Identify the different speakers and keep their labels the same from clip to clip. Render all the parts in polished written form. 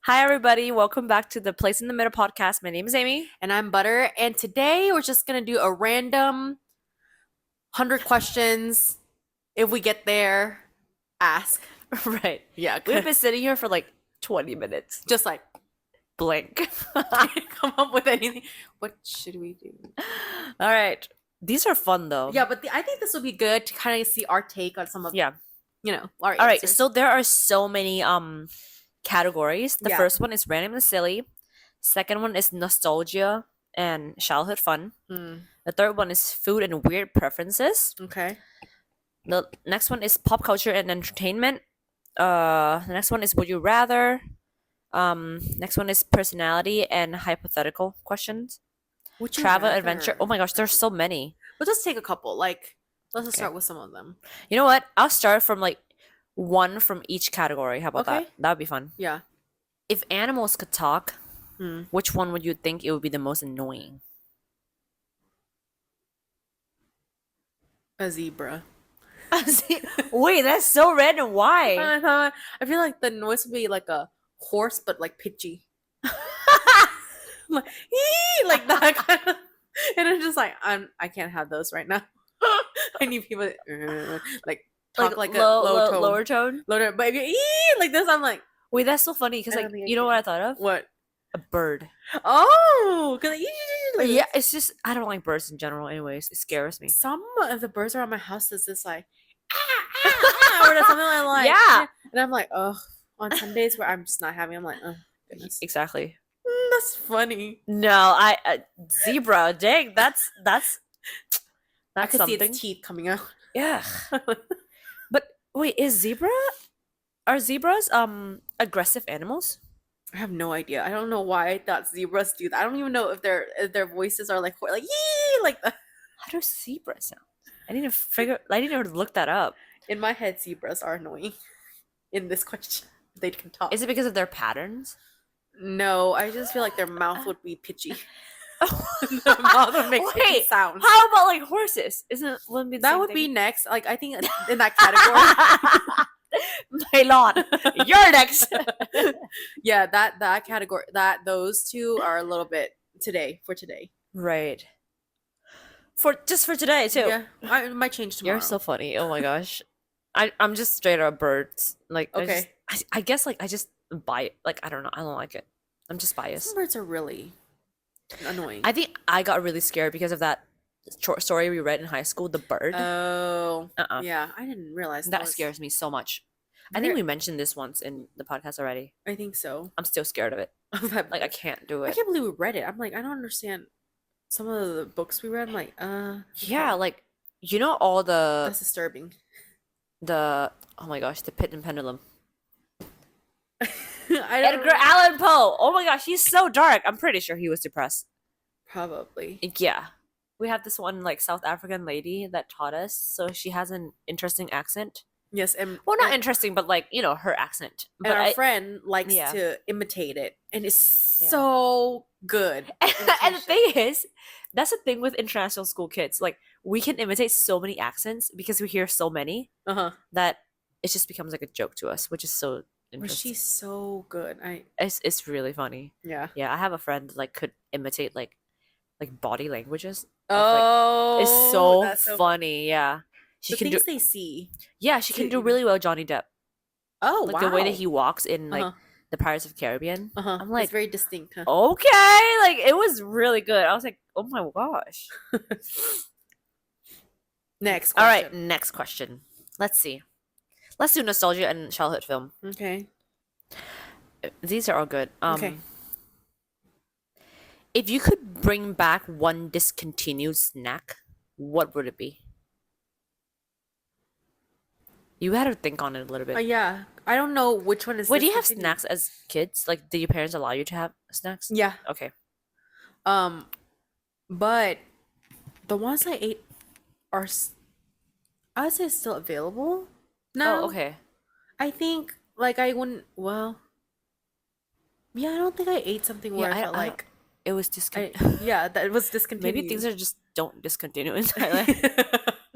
Speaker 1: Hi, everybody. Welcome back to the Place in the Middle podcast. My name is Amy.
Speaker 2: And I'm Butter. And today we're just gonna do a random 100 questions. If we get there, ask.
Speaker 1: Right.
Speaker 2: Yeah,
Speaker 1: We've been sitting here for like 20 minutes.
Speaker 2: just like
Speaker 1: Blank.
Speaker 2: come up with anything. What should we do?
Speaker 1: All right. These are fun, though.
Speaker 2: Yeah, but I think this would be good to kind of see our take on some of
Speaker 1: Yeah.
Speaker 2: our
Speaker 1: All right.
Speaker 2: answers.
Speaker 1: So there are so many categories. The
Speaker 2: Yeah.
Speaker 1: first one is random and silly. Second one is nostalgia and childhood fun.
Speaker 2: Hmm,
Speaker 1: The third one is food and weird preferences.
Speaker 2: okay.
Speaker 1: The next one is pop culture and entertainment. The next one is would you rather. Next one is personality and hypothetical questions.
Speaker 2: Would you
Speaker 1: Travel, adventure.
Speaker 2: rather?
Speaker 1: Oh my gosh, there's so many.
Speaker 2: We'll just take a couple. Like, let's just
Speaker 1: Okay.
Speaker 2: start with some of them.
Speaker 1: You know what? I'll start from like one from each category. How about
Speaker 2: Okay.
Speaker 1: that? That would be fun.
Speaker 2: Yeah.
Speaker 1: If animals could talk,
Speaker 2: Hmm.
Speaker 1: which one would you think it would be the most annoying?
Speaker 2: A zebra.
Speaker 1: Wait, that's so random. Why?
Speaker 2: I feel like the noise would be like a horse, but like pitchy. Like, "Ee!" like that kind of, and I'm just like, I can't have those right now. I need people like talk like a low tone,
Speaker 1: lower tone.
Speaker 2: low tone. But if you like this, I'm like,
Speaker 1: Wait, that's so funny because
Speaker 2: I
Speaker 1: like
Speaker 2: don't think I
Speaker 1: you know
Speaker 2: can.
Speaker 1: what I thought of?
Speaker 2: what?
Speaker 1: A bird.
Speaker 2: Oh, because like,
Speaker 1: Yeah, it's just I don't like birds in general. Anyways, it scares me.
Speaker 2: some of the birds around my house is just like or something like
Speaker 1: Yeah.
Speaker 2: and I'm like, oh, on some days where I'm just not having, I'm like, oh goodness,
Speaker 1: Exactly.
Speaker 2: that's funny.
Speaker 1: No, zebra. Dang, that's
Speaker 2: I could see
Speaker 1: something.
Speaker 2: its teeth coming out.
Speaker 1: Yeah. But wait, are zebras aggressive animals?
Speaker 2: I have no idea. I don't know why I thought zebras do that. I don't even know if their voices are like yee like that.
Speaker 1: How do zebras sound? I need to look that up.
Speaker 2: In my head, zebras are annoying. In this question, they can talk.
Speaker 1: Is it because of their patterns?
Speaker 2: No, I just feel like their mouth would be pitchy. The mouth would make pitchy
Speaker 1: Wait,
Speaker 2: sounds.
Speaker 1: how about like horses? Wouldn't be the
Speaker 2: That
Speaker 1: same
Speaker 2: would
Speaker 1: thing?
Speaker 2: be next. Like I think in that category.
Speaker 1: My lawn. You're next.
Speaker 2: Yeah, that category, those two are a little bit for today.
Speaker 1: Right. For today too.
Speaker 2: Yeah, I it might change tomorrow.
Speaker 1: You're so funny. Oh my gosh. I'm just straight up birds. Like
Speaker 2: Okay.
Speaker 1: I guess like I just buy it. Like I don't know. I don't like it. I'm just biased.
Speaker 2: Some birds are really annoying.
Speaker 1: I think I got really scared because of that short story we read in high school, The Bird.
Speaker 2: Oh,
Speaker 1: Yeah.
Speaker 2: I didn't realize
Speaker 1: That
Speaker 2: was-
Speaker 1: scares me so much. I
Speaker 2: There-
Speaker 1: think we mentioned this once in the podcast already.
Speaker 2: I think so.
Speaker 1: I'm still scared of it. Like I can't do
Speaker 2: I
Speaker 1: it.
Speaker 2: can't believe we read it. I'm like, I don't understand some of the books we read. I'm like,
Speaker 1: Yeah, like you know all
Speaker 2: that's disturbing.
Speaker 1: oh my gosh, the Pit and Pendulum.
Speaker 2: I don't
Speaker 1: Edgar Allan Poe. Oh my gosh, he's so dark. I'm pretty sure he was depressed.
Speaker 2: Probably.
Speaker 1: Yeah. We have this one like South African lady that taught us, so she has an interesting accent.
Speaker 2: Yes, and
Speaker 1: Well, not
Speaker 2: and,
Speaker 1: interesting, but like, you know, her accent.
Speaker 2: and
Speaker 1: But
Speaker 2: our friend likes
Speaker 1: yeah.
Speaker 2: to imitate it, and it's
Speaker 1: Yeah.
Speaker 2: so good.
Speaker 1: and the thing is, that's the thing with international school kids. Like, we can imitate so many accents because we hear so many
Speaker 2: Uh-huh.
Speaker 1: that it just becomes like a joke to us, which is so
Speaker 2: But
Speaker 1: interesting.
Speaker 2: she's so good.
Speaker 1: It's really funny.
Speaker 2: Yeah.
Speaker 1: Yeah, I have a friend that, like could imitate like body languages.
Speaker 2: Oh,
Speaker 1: It's so
Speaker 2: that's so
Speaker 1: funny. Yeah, she
Speaker 2: the
Speaker 1: can do.
Speaker 2: things they see.
Speaker 1: Yeah, she can
Speaker 2: to
Speaker 1: do
Speaker 2: even-
Speaker 1: really well. Johnny Depp,
Speaker 2: Oh,
Speaker 1: like
Speaker 2: wow.
Speaker 1: the way that he walks in like
Speaker 2: Uh-huh.
Speaker 1: the Pirates of the Caribbean.
Speaker 2: Uh-huh.
Speaker 1: I'm like,
Speaker 2: it's very distinct. Huh?
Speaker 1: okay, like it was really good. I was like, oh my gosh.
Speaker 2: Next
Speaker 1: All right,
Speaker 2: question.
Speaker 1: next question. Let's see. Let's do nostalgia and childhood film.
Speaker 2: Okay.
Speaker 1: These are all good.
Speaker 2: Okay.
Speaker 1: If you could bring back one discontinued snack, what would it be? You had to think on it a little bit.
Speaker 2: Yeah. I don't know which one is
Speaker 1: Wait, do you have
Speaker 2: discontinued.
Speaker 1: snacks as kids? Like, did your parents allow you to have snacks?
Speaker 2: Yeah.
Speaker 1: Okay.
Speaker 2: But the ones I ate are I would say still available. No.
Speaker 1: Oh, okay.
Speaker 2: I think like I wouldn't. Well. Yeah, I don't think I ate something where
Speaker 1: Yeah,
Speaker 2: I felt
Speaker 1: I don't-
Speaker 2: like
Speaker 1: It was discontinued.
Speaker 2: yeah, that it was discontinued.
Speaker 1: Maybe things are just don't discontinue entirely.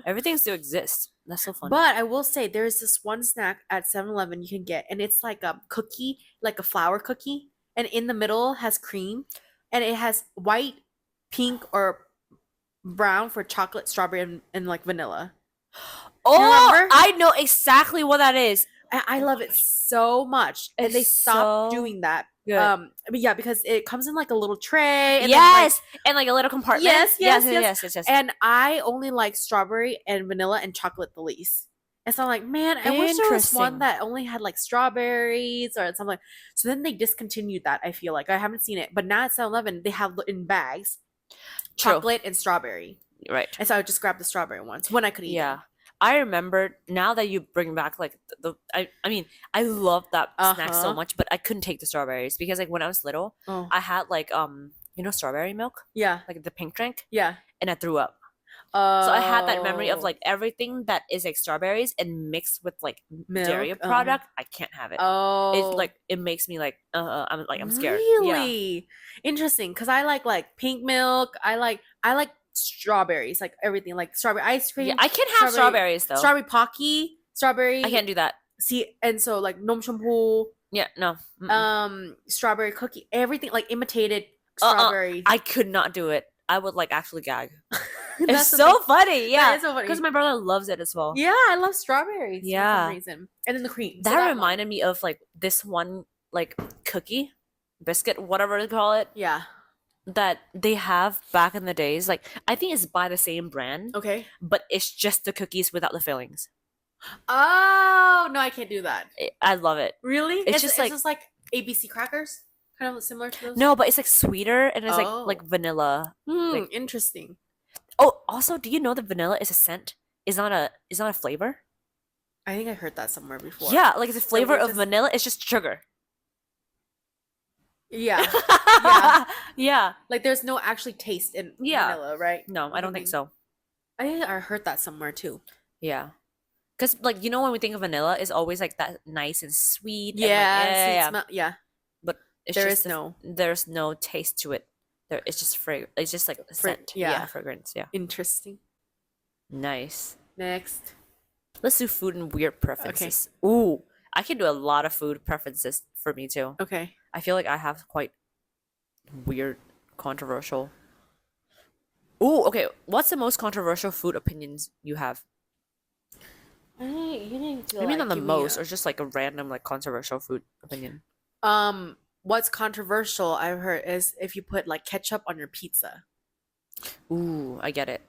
Speaker 1: Everything still exists. That's so funny.
Speaker 2: But I will say there's this one snack at 7-Eleven you can get, and it's like a cookie, like a flour cookie, and in the middle has cream, and it has white, pink, or brown for chocolate, strawberry, and like vanilla.
Speaker 1: Oh,
Speaker 2: remember?
Speaker 1: I know exactly what that is.
Speaker 2: I love it so much, and they
Speaker 1: It's
Speaker 2: stopped
Speaker 1: so
Speaker 2: doing that.
Speaker 1: Good.
Speaker 2: I mean, yeah, because it comes in like a little tray. And
Speaker 1: yes, and like a little compartment.
Speaker 2: Yes, yes,
Speaker 1: yes.
Speaker 2: and I only like strawberry and vanilla and chocolate the least. And so I'm like, man, I wish there was one
Speaker 1: Interesting.
Speaker 2: that only had like strawberries or something. So then they discontinued that. I feel like I haven't seen it, but now at 7-Eleven they have in bags,
Speaker 1: True.
Speaker 2: chocolate and strawberry.
Speaker 1: Right.
Speaker 2: And so I would just grab the strawberry ones when I could eat
Speaker 1: Yeah.
Speaker 2: them.
Speaker 1: I remember now that you bring back like I mean I love that snack so
Speaker 2: Uh-huh.
Speaker 1: much, but I couldn't take the strawberries because like when I was little,
Speaker 2: Oh,
Speaker 1: I had like strawberry milk,
Speaker 2: yeah,
Speaker 1: like the pink drink,
Speaker 2: yeah.
Speaker 1: and I threw up. So I had that memory of like everything that is like strawberries and mixed with like dairy
Speaker 2: Milk,
Speaker 1: product. I can't have it.
Speaker 2: Oh,
Speaker 1: It's like it makes me like I'm scared. Yeah.
Speaker 2: Really interesting, because I like pink milk. I like strawberries, like everything, like strawberry ice cream.
Speaker 1: Yeah, I can have strawberries though.
Speaker 2: Strawberry pocky, strawberry.
Speaker 1: I can't do that.
Speaker 2: See, and so like nom shampoo,
Speaker 1: Yeah, no. Mm-mm.
Speaker 2: strawberry cookie, everything like imitated strawberry.
Speaker 1: I could not do it. I would like actually gag. It's
Speaker 2: That's the
Speaker 1: so
Speaker 2: thing.
Speaker 1: funny, yeah.
Speaker 2: That is so funny.
Speaker 1: Because my brother loves it as well.
Speaker 2: Yeah, I love strawberries. For
Speaker 1: Yeah.
Speaker 2: some reason. And then the cream. So
Speaker 1: That
Speaker 2: one.
Speaker 1: reminded me of like this one like cookie, biscuit, whatever they call it,
Speaker 2: Yeah.
Speaker 1: that they have back in the days. Like I think it's by the same brand,
Speaker 2: Okay.
Speaker 1: but it's just the cookies without the fillings.
Speaker 2: Oh no, I can't do that.
Speaker 1: I love it.
Speaker 2: Really?
Speaker 1: It's just like-
Speaker 2: just like ABC crackers, kind of similar to those.
Speaker 1: No, but it's like sweeter and it's
Speaker 2: Oh.
Speaker 1: like vanilla. like-
Speaker 2: Interesting.
Speaker 1: Oh, also, do you know that vanilla is a scent? Is not a flavor?
Speaker 2: I think I heard that somewhere before.
Speaker 1: Yeah, like the flavor
Speaker 2: we're
Speaker 1: of
Speaker 2: just-
Speaker 1: vanilla is just sugar.
Speaker 2: Yeah.
Speaker 1: Yeah.
Speaker 2: Like there's no actually taste in
Speaker 1: Yeah.
Speaker 2: vanilla, right?
Speaker 1: No, I don't think
Speaker 2: Mhm.
Speaker 1: so.
Speaker 2: I think I heard that somewhere too.
Speaker 1: Yeah. Because, like, when we think of vanilla, it's always like that nice and sweet. and, like,
Speaker 2: Yeah. Yeah.
Speaker 1: But it's
Speaker 2: There
Speaker 1: just
Speaker 2: is no
Speaker 1: there's no taste to it. It's just it's just like a scent.
Speaker 2: yeah.
Speaker 1: Fragrance. Yeah.
Speaker 2: interesting.
Speaker 1: Nice.
Speaker 2: Next.
Speaker 1: Let's do food and weird preferences. Ooh, I can do a lot of food preferences for me too.
Speaker 2: Okay.
Speaker 1: I feel like I have quite weird, controversial. Ooh, okay. What's the most controversial food opinions you have?
Speaker 2: You need to.
Speaker 1: I mean, not the most, or just like a random, like controversial food opinion.
Speaker 2: What's controversial I've heard is if you put like ketchup on your pizza.
Speaker 1: Ooh, I get it.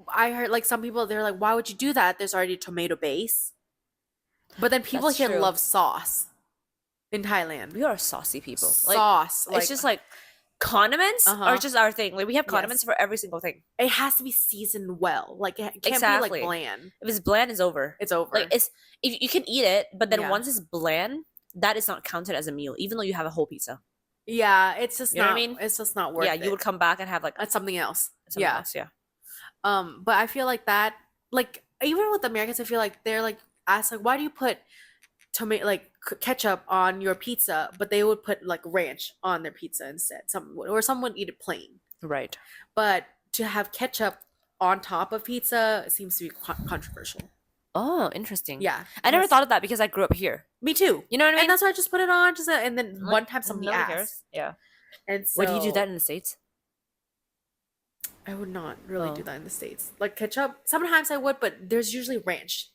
Speaker 2: I heard like some people they're like, why would you do that? There's already tomato base. But then people
Speaker 1: That's
Speaker 2: here
Speaker 1: true.
Speaker 2: love sauce in Thailand.
Speaker 1: We are saucy people. Like,
Speaker 2: Sauce.
Speaker 1: it's just like condiments
Speaker 2: Uh-huh.
Speaker 1: are just our thing. Like we have condiments
Speaker 2: Yes.
Speaker 1: for every single thing.
Speaker 2: it has to be seasoned well. Like it can't
Speaker 1: Exactly.
Speaker 2: be like bland.
Speaker 1: If it's bland, it's over.
Speaker 2: It's over.
Speaker 1: Like it's if you can eat it, but then
Speaker 2: Yeah.
Speaker 1: once it's bland, that is not counted as a meal, even though you have a whole pizza.
Speaker 2: yeah, it's just
Speaker 1: You know
Speaker 2: not
Speaker 1: what I mean?
Speaker 2: it's just not worth
Speaker 1: Yeah,
Speaker 2: it.
Speaker 1: you would come back and have like
Speaker 2: That's something else.
Speaker 1: something
Speaker 2: Yeah.
Speaker 1: else, yeah.
Speaker 2: But I feel like that, like even with Americans, I feel like they're like asked like, why do you put tomato like ketchup on your pizza? But they would put like ranch on their pizza instead. Some would, or some would eat it plain.
Speaker 1: Right.
Speaker 2: But to have ketchup on top of pizza seems to be controversial.
Speaker 1: Oh, interesting.
Speaker 2: Yeah,
Speaker 1: I never
Speaker 2: because-
Speaker 1: thought of that because I grew up here.
Speaker 2: Me too.
Speaker 1: You know what I mean?
Speaker 2: And that's why I just put it on. Just and then
Speaker 1: Like,
Speaker 2: one time somebody
Speaker 1: nobody
Speaker 2: asked,
Speaker 1: cares. Yeah.
Speaker 2: and so
Speaker 1: Why do you do that in the States?
Speaker 2: I would not really do
Speaker 1: Oh.
Speaker 2: that in the States. Like ketchup, sometimes I would, but there's usually ranch,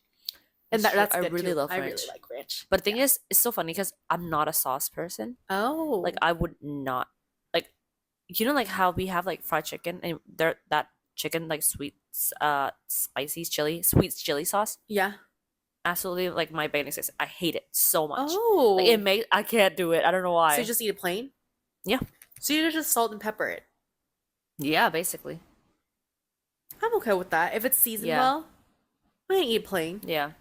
Speaker 2: and
Speaker 1: That's true.
Speaker 2: that's
Speaker 1: I
Speaker 2: good
Speaker 1: really
Speaker 2: too.
Speaker 1: love
Speaker 2: I
Speaker 1: ranch.
Speaker 2: really like ranch.
Speaker 1: But the thing is, it's so funny because I'm not a sauce person.
Speaker 2: Oh,
Speaker 1: Like I would not like like how we have like fried chicken and there that chicken like sweet spicy sweet chili sauce.
Speaker 2: yeah.
Speaker 1: Absolutely like my basic is I hate it so much.
Speaker 2: Oh,
Speaker 1: Like I can't do it. I don't know why.
Speaker 2: so you just eat it plain?
Speaker 1: Yeah.
Speaker 2: So you just salt and pepper it.
Speaker 1: Yeah, basically.
Speaker 2: I'm okay with that if it's seasoned
Speaker 1: Yeah.
Speaker 2: well. I can eat plain.
Speaker 1: Yeah.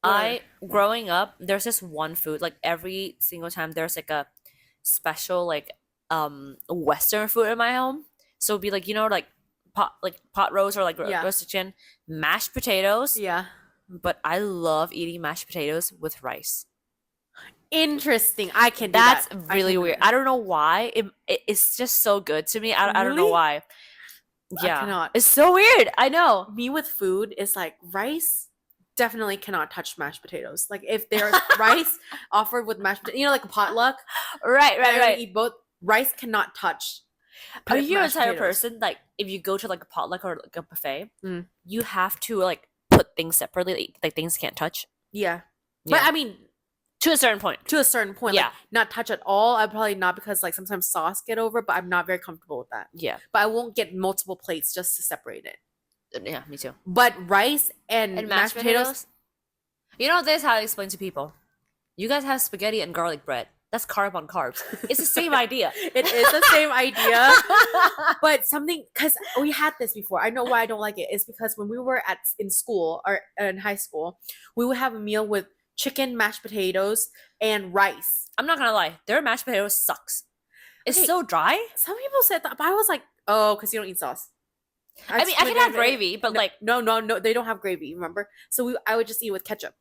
Speaker 2: Or-
Speaker 1: Growing up, there's this one food, like every single time there's like a special like Western food in my home. So it'd be like, like pot roast or like
Speaker 2: Yeah.
Speaker 1: roasted chicken, mashed potatoes.
Speaker 2: Yeah.
Speaker 1: But I love eating mashed potatoes with rice.
Speaker 2: Interesting. I can do
Speaker 1: That's
Speaker 2: that. I
Speaker 1: really
Speaker 2: can do
Speaker 1: weird.
Speaker 2: that.
Speaker 1: I don't know why. It's just so good to me. I don't know
Speaker 2: Really?
Speaker 1: why. Yeah.
Speaker 2: I cannot.
Speaker 1: It's so weird. I know.
Speaker 2: Me with food is like rice. Definitely cannot touch mashed potatoes. Like if there's rice offered with mashed potatoes, like a potluck.
Speaker 1: Right,
Speaker 2: I
Speaker 1: right,
Speaker 2: would
Speaker 1: right.
Speaker 2: eat both. Rice cannot touch.
Speaker 1: Are you a
Speaker 2: mashed
Speaker 1: type of
Speaker 2: potatoes.
Speaker 1: person like if you go to like a potluck or like a buffet,
Speaker 2: Mm.
Speaker 1: you have to like put things separately, like things can't touch?
Speaker 2: Yeah. But
Speaker 1: Yeah.
Speaker 2: I mean,
Speaker 1: To a certain point.
Speaker 2: to a certain point,
Speaker 1: Yeah.
Speaker 2: like not touch at all. I probably not because like sometimes sauce get over, but I'm not very comfortable with that.
Speaker 1: Yeah.
Speaker 2: But I won't get multiple plates just to separate it.
Speaker 1: Yeah, me too.
Speaker 2: But rice and,
Speaker 1: And
Speaker 2: mashed potatoes,
Speaker 1: You know, this is how I explain to people. You guys have spaghetti and garlic bread. That's carb on carbs. It's the same idea.
Speaker 2: it is the same idea. But something, because we had this before. I know why I don't like it. It's because when we were in school or in high school, we would have a meal with chicken, mashed potatoes, and rice.
Speaker 1: I'm not gonna lie, their mashed potatoes sucks. It's
Speaker 2: Okay.
Speaker 1: so dry.
Speaker 2: Some people said that, but I was like, oh, because you don't eat sauce.
Speaker 1: I mean, I can have gravy, but like,
Speaker 2: no, they don't have gravy. Remember? So I would just eat with ketchup.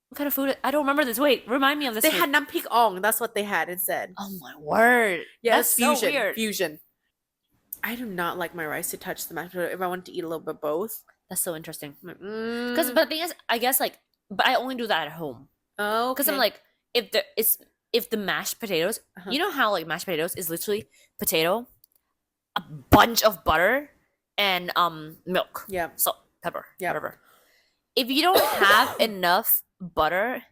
Speaker 1: what kind of food? I don't remember this. Wait, remind me of this.
Speaker 2: They
Speaker 1: food.
Speaker 2: had nampik ong. That's what they had instead.
Speaker 1: Oh my word!
Speaker 2: Yeah,
Speaker 1: That's
Speaker 2: it's fusion.
Speaker 1: so weird.
Speaker 2: Fusion. I do not like my rice to touch the mashed potato. If I want to eat a little bit of both,
Speaker 1: That's so interesting.
Speaker 2: because
Speaker 1: But the thing is, I guess like, but I only do that at home
Speaker 2: oh,
Speaker 1: because I'm like, if the mashed potatoes,
Speaker 2: Uh-huh.
Speaker 1: you know how like mashed potatoes is literally potato, a bunch of butter, and milk,
Speaker 2: yeah,
Speaker 1: salt, pepper,
Speaker 2: Yeah.
Speaker 1: whatever. If you don't have enough butter,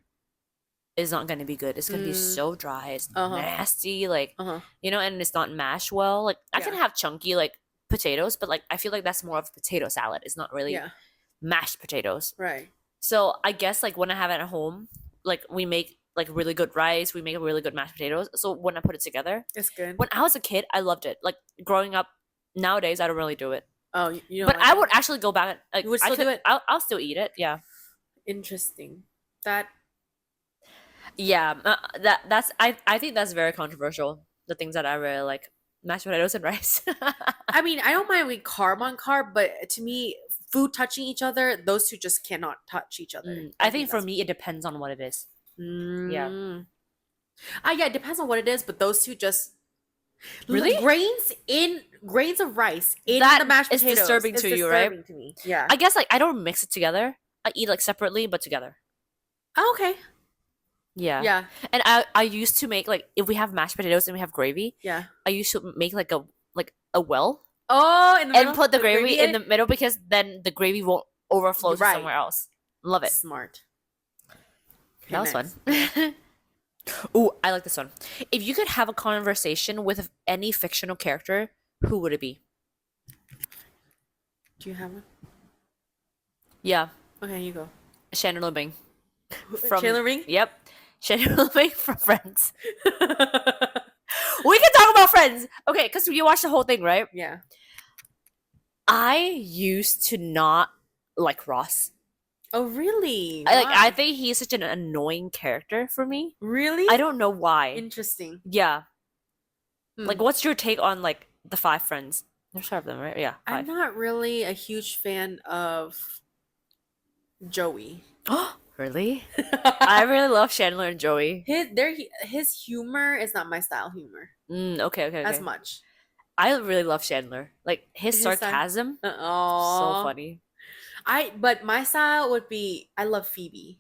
Speaker 1: it's not gonna be good. It's gonna be
Speaker 2: Mm.
Speaker 1: so dry. It's
Speaker 2: Uh-huh.
Speaker 1: nasty, like
Speaker 2: uh huh,
Speaker 1: and it's not mashed well. Like I can
Speaker 2: Yeah.
Speaker 1: have chunky like potatoes, but like I feel like that's more of a potato salad. It's not really
Speaker 2: yeah,
Speaker 1: mashed potatoes.
Speaker 2: right.
Speaker 1: So I guess like when I have it at home, like we make like really good rice, we make really good mashed potatoes. So when I put it together,
Speaker 2: It's good.
Speaker 1: when I was a kid, I loved it. Like growing up, nowadays I don't really do it.
Speaker 2: Oh, you don't
Speaker 1: But
Speaker 2: like
Speaker 1: I
Speaker 2: it?
Speaker 1: would actually go back. Like
Speaker 2: You would
Speaker 1: I
Speaker 2: still do
Speaker 1: could,
Speaker 2: it?
Speaker 1: I'll still eat it. Yeah,
Speaker 2: Interesting. That
Speaker 1: yeah. That's I think that's very controversial. The things that I really like: mashed potatoes and rice.
Speaker 2: I mean, I don't mind with carb on carb, but to me, food touching each other, those two just cannot touch each other.
Speaker 1: I think for me it depends on what it is.
Speaker 2: yeah. Yeah, it depends on what it is, but those two just
Speaker 1: Really?
Speaker 2: grains of rice in
Speaker 1: That
Speaker 2: the mashed
Speaker 1: is
Speaker 2: potatoes.
Speaker 1: disturbing
Speaker 2: is
Speaker 1: to you, right?
Speaker 2: disturbing to me. Yeah.
Speaker 1: I guess like I don't mix it together. I eat like separately but together.
Speaker 2: Oh, okay.
Speaker 1: Yeah.
Speaker 2: Yeah.
Speaker 1: And I used to make like if we have mashed potatoes and we have gravy,
Speaker 2: Yeah.
Speaker 1: I used to make like a well
Speaker 2: Oh, in the
Speaker 1: and
Speaker 2: middle,
Speaker 1: put the gravy in
Speaker 2: it?
Speaker 1: the middle because then the gravy won't overflow to
Speaker 2: Right.
Speaker 1: somewhere else. Love it.
Speaker 2: Smart.
Speaker 1: That was
Speaker 2: next.
Speaker 1: fun. Ooh, I like this one. If you could have a conversation with any fictional character, who would it be?
Speaker 2: Do you have one?
Speaker 1: Yeah,
Speaker 2: Okay, you go.
Speaker 1: Chandler Bing.
Speaker 2: Chandler Bing?
Speaker 1: Yep. Chandler Bing from Friends. We can talk about Friends. Okay, because you watched the whole thing, right?
Speaker 2: Yeah.
Speaker 1: I used to not like Ross.
Speaker 2: Oh, really?
Speaker 1: I
Speaker 2: Why?
Speaker 1: think he's such an annoying character for me.
Speaker 2: Really?
Speaker 1: I don't know why.
Speaker 2: Interesting.
Speaker 1: Yeah.
Speaker 2: Hmm.
Speaker 1: Like, what's your take on like the 5 friends? There's 5 of them, right? Yeah.
Speaker 2: I'm
Speaker 1: 5.
Speaker 2: not really a huge fan of Joey.
Speaker 1: Really? I really love Chandler and Joey.
Speaker 2: His humor is not my style humor
Speaker 1: Okay, okay,
Speaker 2: as
Speaker 1: okay.
Speaker 2: much.
Speaker 1: I really love Chandler. Like his
Speaker 2: His style-
Speaker 1: sarcasm, so
Speaker 2: Oh,
Speaker 1: funny.
Speaker 2: But my style would be I love Phoebe.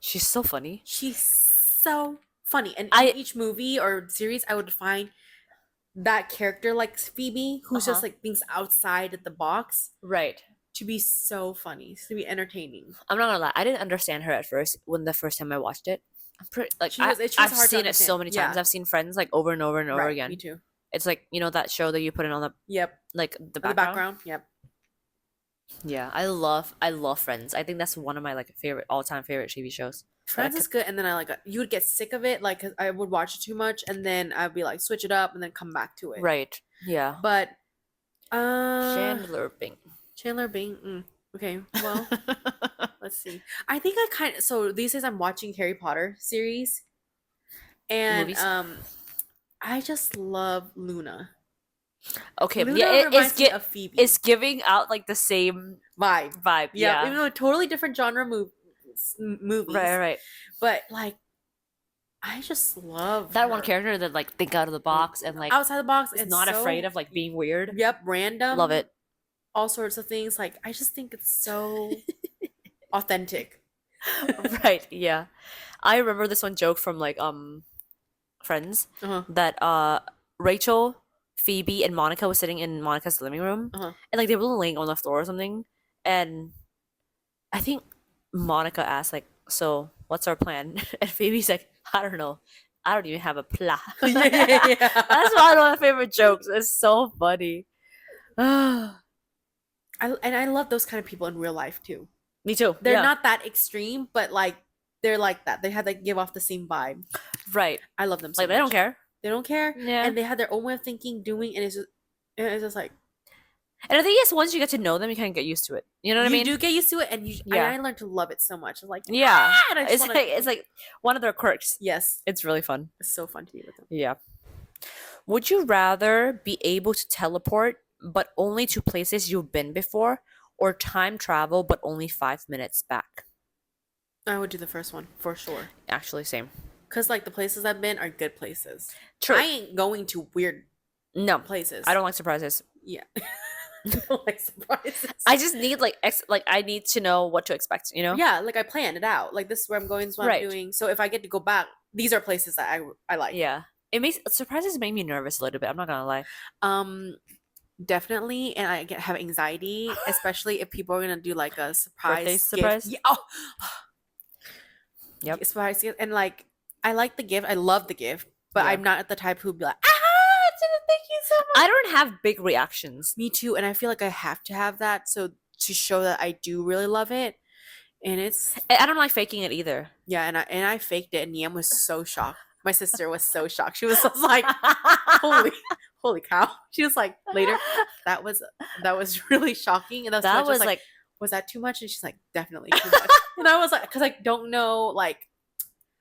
Speaker 1: She's so funny.
Speaker 2: She's so funny, and
Speaker 1: I-
Speaker 2: in each movie or series, I would find that character like Phoebe, who's just
Speaker 1: Uh-huh.
Speaker 2: like things outside of the box,
Speaker 1: Right.
Speaker 2: to be so funny, to be entertaining.
Speaker 1: I'm not gonna lie. I didn't understand her at first when the first time I watched it. I'm pretty like
Speaker 2: She was
Speaker 1: I've
Speaker 2: hard to
Speaker 1: seen it so
Speaker 2: understand.
Speaker 1: many
Speaker 2: Yeah.
Speaker 1: times. I've seen Friends like over and over and over
Speaker 2: Right,
Speaker 1: again.
Speaker 2: me too.
Speaker 1: It's like that show that you put in on the
Speaker 2: Yep,
Speaker 1: like the
Speaker 2: the
Speaker 1: background.
Speaker 2: background. Yep.
Speaker 1: Yeah, I love Friends. I think that's one of my like favorite all time favorite TV shows.
Speaker 2: Friends is good, and then you would get sick of it, like 'cause I would watch it too much, and then I'd be like switch it up, and then come back to it.
Speaker 1: Right. Yeah.
Speaker 2: But
Speaker 1: Chandler Bing.
Speaker 2: Chandler Bing. Okay, well, let's see. I think I kind of so these days I'm watching Harry Potter series, and
Speaker 1: Movies?
Speaker 2: I just love Luna.
Speaker 1: Okay,
Speaker 2: Luna
Speaker 1: yeah,
Speaker 2: reminds me of Phoebe.
Speaker 1: it's giving out like the same
Speaker 2: vibe.
Speaker 1: vibe.
Speaker 2: Yeah,
Speaker 1: Yeah.
Speaker 2: even though totally different genre movies.
Speaker 1: Right, right.
Speaker 2: But like I just love
Speaker 1: That one
Speaker 2: her.
Speaker 1: character that like think out of the box and like
Speaker 2: Outside the box
Speaker 1: is
Speaker 2: and
Speaker 1: not afraid
Speaker 2: so-
Speaker 1: of like being weird.
Speaker 2: Yep, random.
Speaker 1: Love it.
Speaker 2: All sorts of things. Like I just think it's so authentic.
Speaker 1: Right, yeah. I remember this one joke from like Friends
Speaker 2: Uh-huh.
Speaker 1: that Rachel, Phoebe, and Monica was sitting in Monica's living room
Speaker 2: Uh-huh.
Speaker 1: and like they were laying on the floor or something. And I think Monica asked like, "So what's our plan?" And Phoebe's like, "I don't know. I don't even have a plan."
Speaker 2: Yeah.
Speaker 1: That's one of my favorite jokes. It's so funny. Me
Speaker 2: I love those kind of people in real life too.
Speaker 1: too.
Speaker 2: They're
Speaker 1: Yeah.
Speaker 2: not that extreme, but like they're like that. They had like give off the same vibe.
Speaker 1: Right.
Speaker 2: I love them so
Speaker 1: Like they don't
Speaker 2: much.
Speaker 1: care.
Speaker 2: They don't care.
Speaker 1: Yeah.
Speaker 2: And they have their own way of thinking, doing, and it's just like
Speaker 1: And I think yes, once you get to know them, you kind of get used to it. You know what I mean?
Speaker 2: you do get used to it, and
Speaker 1: Yeah.
Speaker 2: and I learned to love it so much. I'm like,
Speaker 1: Yeah.
Speaker 2: and I just
Speaker 1: It's like one of their quirks.
Speaker 2: yes,
Speaker 1: It's really fun.
Speaker 2: it's so fun to be with them.
Speaker 1: Yeah. Would you rather be able to teleport but only to places you've been before, or time travel but only 5 minutes back?
Speaker 2: I would do the first one for sure,
Speaker 1: Actually, same.
Speaker 2: because like the places I've been are good places.
Speaker 1: True.
Speaker 2: I ain't going to weird
Speaker 1: No,
Speaker 2: places.
Speaker 1: I don't like surprises.
Speaker 2: Yeah, I don't like surprises.
Speaker 1: I just need like I need to know what to expect. You know?
Speaker 2: Yeah, like I planned it out. Like this is where I'm going, this is what
Speaker 1: Right.
Speaker 2: I'm doing. So if I get to go back, these are places that I like.
Speaker 1: Yeah. It makes surprises make me nervous a little bit. I'm not gonna lie.
Speaker 2: Definitely, and have anxiety, especially if people are gonna do like a surprise
Speaker 1: Birthday
Speaker 2: gift.
Speaker 1: surprise?
Speaker 2: Yeah. Oh.
Speaker 1: Yep.
Speaker 2: Surprise gift, and like I like the gift. I love the gift, but
Speaker 1: Yeah.
Speaker 2: I'm not the type who'd be like, ah, thank you so much.
Speaker 1: I don't have big reactions.
Speaker 2: Me too, and I feel like I have to have that so to show that I do really love it. And it's
Speaker 1: I don't like faking it either.
Speaker 2: yeah, and I faked it, and Niam was so shocked. My sister was so shocked. She was just like, holy cow. She was like later, that was really shocking. And that's
Speaker 1: that was
Speaker 2: like,
Speaker 1: like
Speaker 2: was that too much? And she's like, definitely too much. And I was like, because I don't know like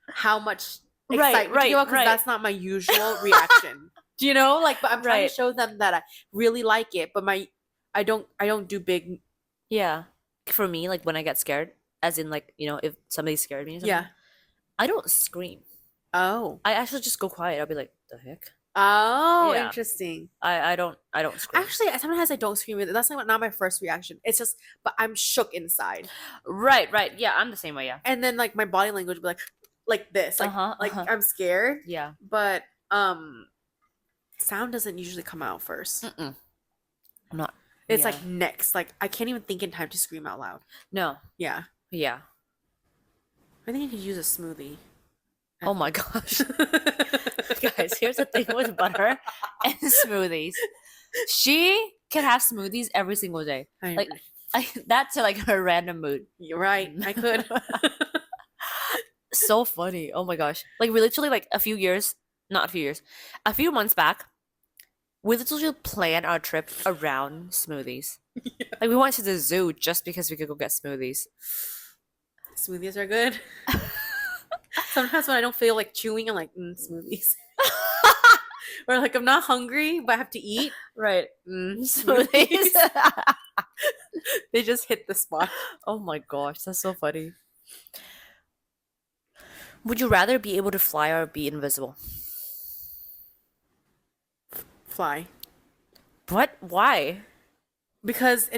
Speaker 2: how much
Speaker 1: Right,
Speaker 2: excitement
Speaker 1: right,
Speaker 2: to give out, because
Speaker 1: right.
Speaker 2: that's not my usual reaction. Do you know? Like, but I'm trying
Speaker 1: Right.
Speaker 2: to show them that I really like it, but I don't do big.
Speaker 1: yeah. For me, like when I get scared, as in like, you know, if somebody scared me or something,
Speaker 2: Yeah.
Speaker 1: I don't scream.
Speaker 2: Oh.
Speaker 1: I actually just go quiet. I'll be like, the heck?
Speaker 2: Oh,
Speaker 1: Yeah.
Speaker 2: interesting.
Speaker 1: I don't scream.
Speaker 2: Actually, sometimes I don't scream. That's not my first reaction. It's just, but I'm shook inside,
Speaker 1: Right, right. Yeah, I'm the same way, yeah.
Speaker 2: and then like my body language would be like this, like
Speaker 1: Uh-huh.
Speaker 2: I'm scared,
Speaker 1: Yeah.
Speaker 2: but sound doesn't usually come out first.
Speaker 1: Mm-mm. I'm not.
Speaker 2: It's
Speaker 1: yeah.
Speaker 2: like next. Like I can't even think in time to scream out loud.
Speaker 1: No.
Speaker 2: Yeah,
Speaker 1: Yeah.
Speaker 2: I think I could use a smoothie.
Speaker 1: Oh my gosh. Guys, here's the thing with butter and smoothies. She can have smoothies every single day. Like that's like her random mood.
Speaker 2: you're right. I could.
Speaker 1: So funny. Oh my gosh. Like we literally like a few months back, we literally planned our trip around smoothies. Like we went to the zoo just because we could go get smoothies.
Speaker 2: Smoothies are good. Sometimes when I don't feel like chewing, I'm like smoothies. Or like I'm not hungry but I have to eat.
Speaker 1: Right.
Speaker 2: Smoothies. They just hit the spot.
Speaker 1: Oh my gosh, that's so funny. Would you rather be able to fly or be invisible?
Speaker 2: Fly.
Speaker 1: What? Why?
Speaker 2: Because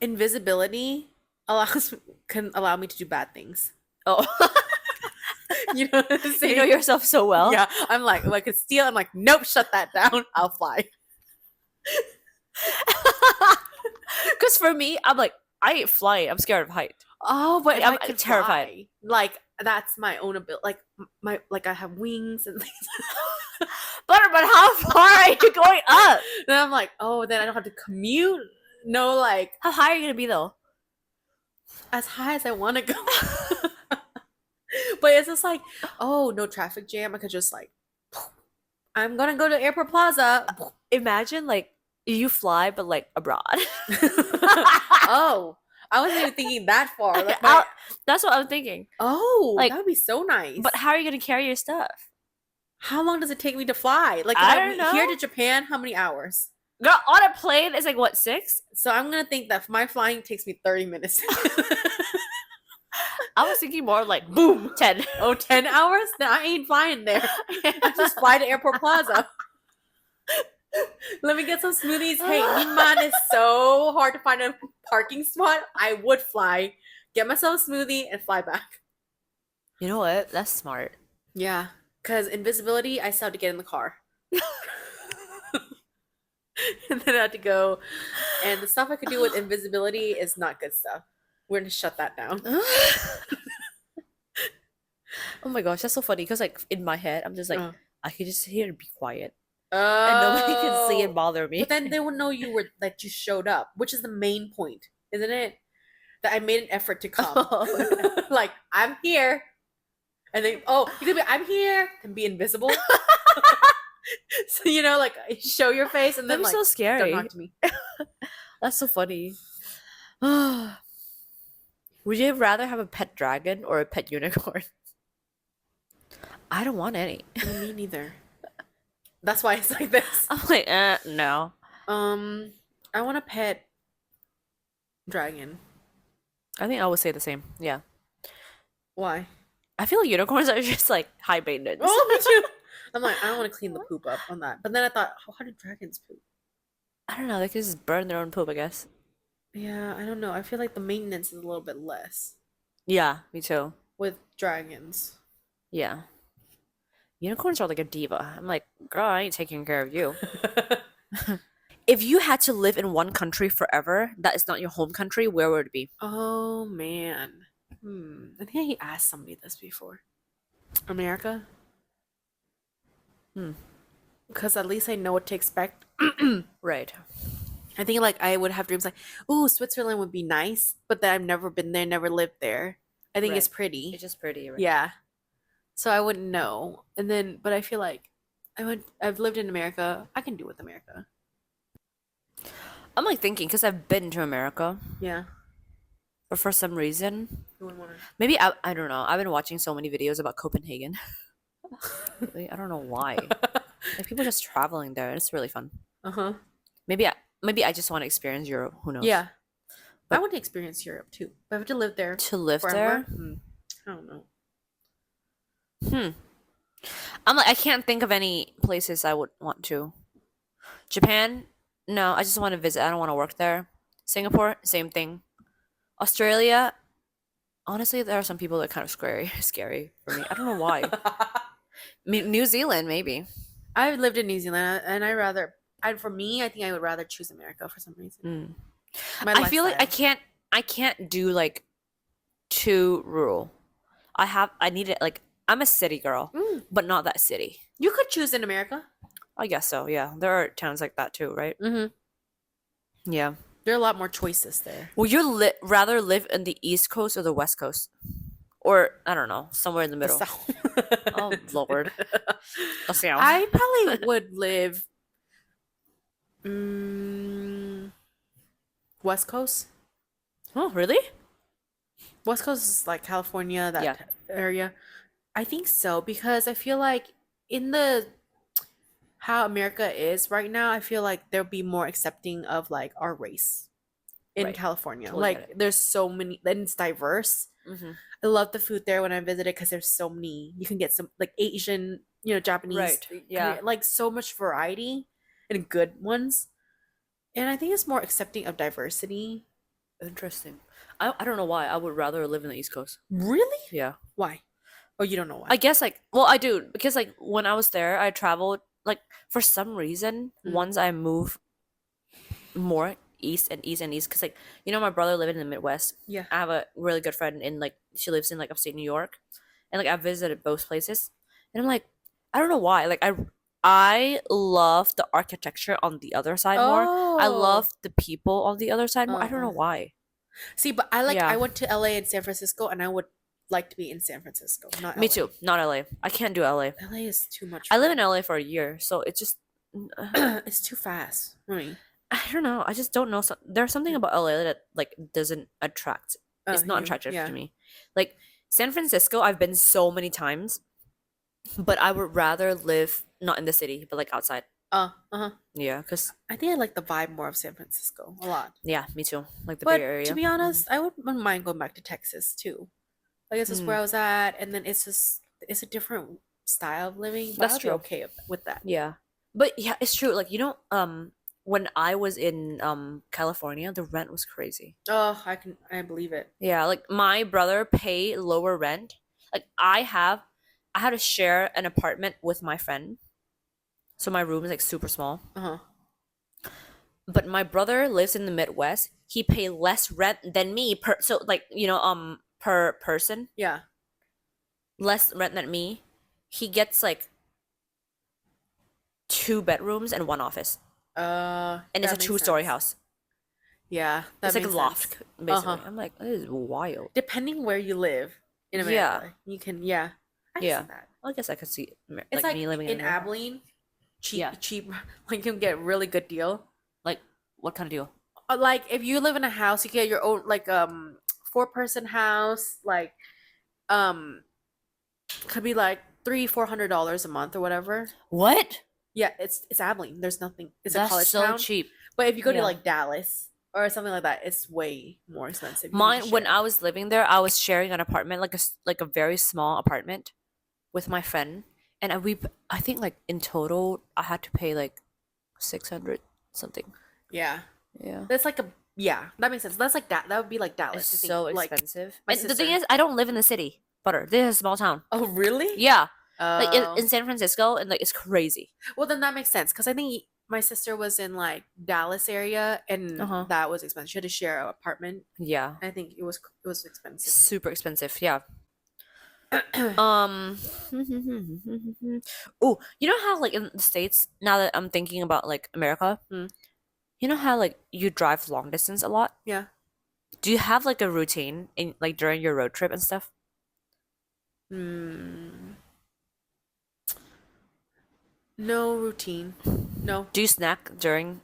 Speaker 2: invisibility can allow me to do bad things.
Speaker 1: Oh,
Speaker 2: You know what I'm saying?
Speaker 1: you know yourself so well.
Speaker 2: Yeah, I'm like, if I could steal, I'm like, nope, shut that down. I'll fly.
Speaker 1: Because for me, I'm like, I ain't flying. I'm scared of height.
Speaker 2: Oh, but if
Speaker 1: I'm
Speaker 2: I could
Speaker 1: terrified.
Speaker 2: fly, like that's my own ability. Like I have wings and things.
Speaker 1: But how far are you going up?
Speaker 2: Then I'm like, oh, then I don't have to commute. No, like
Speaker 1: How high are you gonna be though?
Speaker 2: as high as I want to go. But it's just like, oh, no traffic jam. I could just like, I'm gonna go to Airport Plaza.
Speaker 1: Imagine like you fly, but like abroad.
Speaker 2: Oh, I wasn't even thinking that far. Like
Speaker 1: That's what I'm thinking.
Speaker 2: oh,
Speaker 1: like-
Speaker 2: that would be so nice.
Speaker 1: But how are you gonna carry your stuff?
Speaker 2: how long does it take me to fly? Like, if
Speaker 1: I
Speaker 2: I'm
Speaker 1: don't
Speaker 2: here
Speaker 1: know.
Speaker 2: to Japan, how many hours?
Speaker 1: Girl, on a plane, it's like what, 6?
Speaker 2: So I'm gonna think that my flying takes me 30 minutes.
Speaker 1: I was thinking more like boom 10.
Speaker 2: Oh, 10 hours? Then I ain't flying there. I just fly to Airport Plaza. Let me get some smoothies. Hey, Minman is so hard to find a parking spot. I would fly, get myself a smoothie, and fly back.
Speaker 1: You know what? That's smart.
Speaker 2: Yeah, because invisibility, I still have to get in the car. And then I had to go. And the stuff I could do with invisibility is not good stuff. We're going to shut that down.
Speaker 1: Oh my gosh, that's so funny because like in my head, I'm just like,
Speaker 2: Uh.
Speaker 1: I could just sit here and be quiet, and nobody can see and
Speaker 2: Oh.
Speaker 1: bother me.
Speaker 2: But then they would know that you showed up, which is the main point, isn't it? That I made an effort to come.
Speaker 1: Oh.
Speaker 2: Like, I'm here. And then, you could be, I'm here, and be invisible. So, like, show your face, and then,
Speaker 1: That'd be
Speaker 2: like,
Speaker 1: so
Speaker 2: don't
Speaker 1: scary.
Speaker 2: talk to me.
Speaker 1: That's so funny. Would you rather have a pet dragon or a pet unicorn? I don't want any.
Speaker 2: Me neither. That's why it's like this.
Speaker 1: I'm like, no.
Speaker 2: I want a pet dragon.
Speaker 1: I think I would say the same. Yeah.
Speaker 2: Why?
Speaker 1: I feel like unicorns are just like high maintenance.
Speaker 2: Oh, me too. I'm like, I don't want to clean the poop up on that. But then I thought, how do dragons poop?
Speaker 1: I don't know. They could just burn their own poop, I guess.
Speaker 2: Yeah, I don't know. I feel like the maintenance is a little bit less
Speaker 1: Yeah, me too.
Speaker 2: with dragons.
Speaker 1: Yeah. Unicorns are like a diva. I'm like, girl, I ain't taking care of you. If you had to live in one country forever that is not your home country, where would it be?
Speaker 2: Oh man. I think I asked somebody this before. America? Because at least I know what to expect.
Speaker 1: Right.
Speaker 2: I think like I would have dreams like, oh, Switzerland would be nice, but then I've never been there, never lived there. I think it's
Speaker 1: Right.
Speaker 2: pretty.
Speaker 1: It's just pretty, right?
Speaker 2: Yeah. So I wouldn't know. And then but I feel like I've lived in America. I can do with America.
Speaker 1: I'm like thinking because I've been to America,
Speaker 2: Yeah.
Speaker 1: but for some reason,
Speaker 2: You wouldn't want
Speaker 1: maybe I don't know. I've been watching so many videos about Copenhagen. Lately. I don't know why. Like people just traveling there. It's really fun.
Speaker 2: Uh-huh.
Speaker 1: Maybe I just want to experience Europe. Who knows?
Speaker 2: Yeah. I
Speaker 1: But-
Speaker 2: want to experience Europe too. If I have to live there
Speaker 1: To live
Speaker 2: forever.
Speaker 1: there.
Speaker 2: I don't know.
Speaker 1: I'm like I can't think of any places I would want to. Japan? No, I just want to visit. I don't want to work there. Singapore? Same thing. Australia? Honestly, there are some people that are kind of scary for me. I don't know why. New Zealand, maybe.
Speaker 2: I've lived in New Zealand and for me, I think I would rather choose America for some reason. My
Speaker 1: I feel like
Speaker 2: lifestyle.
Speaker 1: I can't do like too rural. I need it like I'm a city girl, but not that city.
Speaker 2: You could choose in America.
Speaker 1: I guess so, yeah. There are towns like that too, right?
Speaker 2: Mm-hmm.
Speaker 1: Yeah.
Speaker 2: There are a lot more choices there.
Speaker 1: Would you rather live in the East Coast or the West Coast? Or, I don't know, somewhere in the middle. Oh, Lord. Let's see.
Speaker 2: I probably would live West Coast.
Speaker 1: Oh, really?
Speaker 2: West Coast is like California, that
Speaker 1: Yeah.
Speaker 2: area. I think so because I feel like in how America is right now, I feel like they'll be more accepting of like our race in
Speaker 1: Right.
Speaker 2: California.
Speaker 1: Totally
Speaker 2: Like
Speaker 1: get
Speaker 2: there's so many, and it's diverse.
Speaker 1: Mm-hmm.
Speaker 2: I love the food there when I visited because there's so many. You can get some like Asian, Japanese,
Speaker 1: Right, yeah.
Speaker 2: Korean, like so much variety and good ones. And I think it's more accepting of diversity.
Speaker 1: Interesting. I don't know why. I would rather live in the East Coast.
Speaker 2: Really?
Speaker 1: Yeah.
Speaker 2: Why? Oh, you don't know why?
Speaker 1: I guess like well I do because like when I was there I traveled like for some reason once I move more east and east and east because like my brother lived in the Midwest.
Speaker 2: Yeah.
Speaker 1: I have a really good friend in like she lives in like upstate New York, and like I visited both places, and I'm like I don't know why like I love the architecture on the other side more. I
Speaker 2: Oh.
Speaker 1: love the people on the other side more. I don't know
Speaker 2: Uh-uh.
Speaker 1: why.
Speaker 2: See, but I
Speaker 1: Yeah.
Speaker 2: went to LA and San Francisco, and I would like to be in San Francisco, not
Speaker 1: Me
Speaker 2: LA.
Speaker 1: too. Not LA. I can't do LA.
Speaker 2: LA is too much.
Speaker 1: I
Speaker 2: for
Speaker 1: live
Speaker 2: me.
Speaker 1: in LA for a year, so it's just
Speaker 2: It's too fast. Right.
Speaker 1: I don't know. I just don't know. There's something about LA that like doesn't attract. It's not
Speaker 2: You-
Speaker 1: attractive
Speaker 2: yeah.
Speaker 1: to me. Like San Francisco, I've been so many times, but I would rather live not in the city, but like outside.
Speaker 2: Uh-huh.
Speaker 1: Yeah, cause
Speaker 2: I think I like the vibe more of San Francisco a lot.
Speaker 1: yeah, me too. Like the
Speaker 2: But
Speaker 1: Bay Area.
Speaker 2: to be honest, I wouldn't mind going back to Texas too. Like this is
Speaker 1: Mm,
Speaker 2: where I was at, and then it's a different style of living, but
Speaker 1: that's
Speaker 2: I'll be
Speaker 1: true.
Speaker 2: okay with that.
Speaker 1: Yeah. But yeah, it's true. Like, when I was in California, the rent was crazy.
Speaker 2: Oh, I believe it.
Speaker 1: Yeah, like my brother pay lower rent. Like I had to share an apartment with my friend. So my room is like super small.
Speaker 2: Uh-huh.
Speaker 1: But my brother lives in the Midwest. He pay less rent than me per so like, per person,
Speaker 2: Yeah.
Speaker 1: less rent than me. He gets like two bedrooms and one office. And it's a
Speaker 2: That makes
Speaker 1: two-story
Speaker 2: sense.
Speaker 1: house.
Speaker 2: Yeah,
Speaker 1: It's
Speaker 2: that
Speaker 1: like a
Speaker 2: makes sense.
Speaker 1: loft, basically.
Speaker 2: Uh-huh.
Speaker 1: I'm like, this is wild.
Speaker 2: Depending where you live in
Speaker 1: Yeah,
Speaker 2: America, you can, yeah. I can see
Speaker 1: yeah.
Speaker 2: that.
Speaker 1: I guess I could see
Speaker 2: It's
Speaker 1: like
Speaker 2: like
Speaker 1: me living in
Speaker 2: in
Speaker 1: America.
Speaker 2: Abilene,
Speaker 1: Yeah.
Speaker 2: cheap, like you can get really good deal.
Speaker 1: Like, what kind of deal?
Speaker 2: Like if you live in a house, you get your own like 4-person house, like um could be like $300-400 a month or whatever.
Speaker 1: What?
Speaker 2: Yeah, it's Abilene. There's nothing. It's a
Speaker 1: That's
Speaker 2: college
Speaker 1: so
Speaker 2: town.
Speaker 1: cheap.
Speaker 2: But if you go to
Speaker 1: Yeah.
Speaker 2: like Dallas or something like that, it's way more expensive. You need to
Speaker 1: Mine, when
Speaker 2: share.
Speaker 1: I was living there, I was sharing an apartment, like a very small apartment with my friend, and I think like in total I had to pay like 600 something.
Speaker 2: Yeah.
Speaker 1: Yeah.
Speaker 2: That's like a yeah, that makes sense. That's like that. That would be like
Speaker 1: It's
Speaker 2: Dallas. I think
Speaker 1: so
Speaker 2: like
Speaker 1: expensive.
Speaker 2: my
Speaker 1: And the thing
Speaker 2: sister.
Speaker 1: is, I don't live in the city, Butter. This is a small town.
Speaker 2: Oh, really?
Speaker 1: Yeah. Like
Speaker 2: Oh.
Speaker 1: in San Francisco, and like it's crazy.
Speaker 2: Well, then that makes sense because I think my sister was in like Dallas area and
Speaker 1: Uh-huh.
Speaker 2: that was expensive. She had to share an apartment.
Speaker 1: Yeah.
Speaker 2: I think it was expensive.
Speaker 1: Super expensive. Yeah. Um, oh, you know how like in the States, now that I'm thinking about like America,
Speaker 2: Hmm.
Speaker 1: you know how like you drive long distance a lot?
Speaker 2: Yeah.
Speaker 1: Do you have like a routine in like during your road trip and stuff?
Speaker 2: Hmm. No routine. No.
Speaker 1: Do you snack during?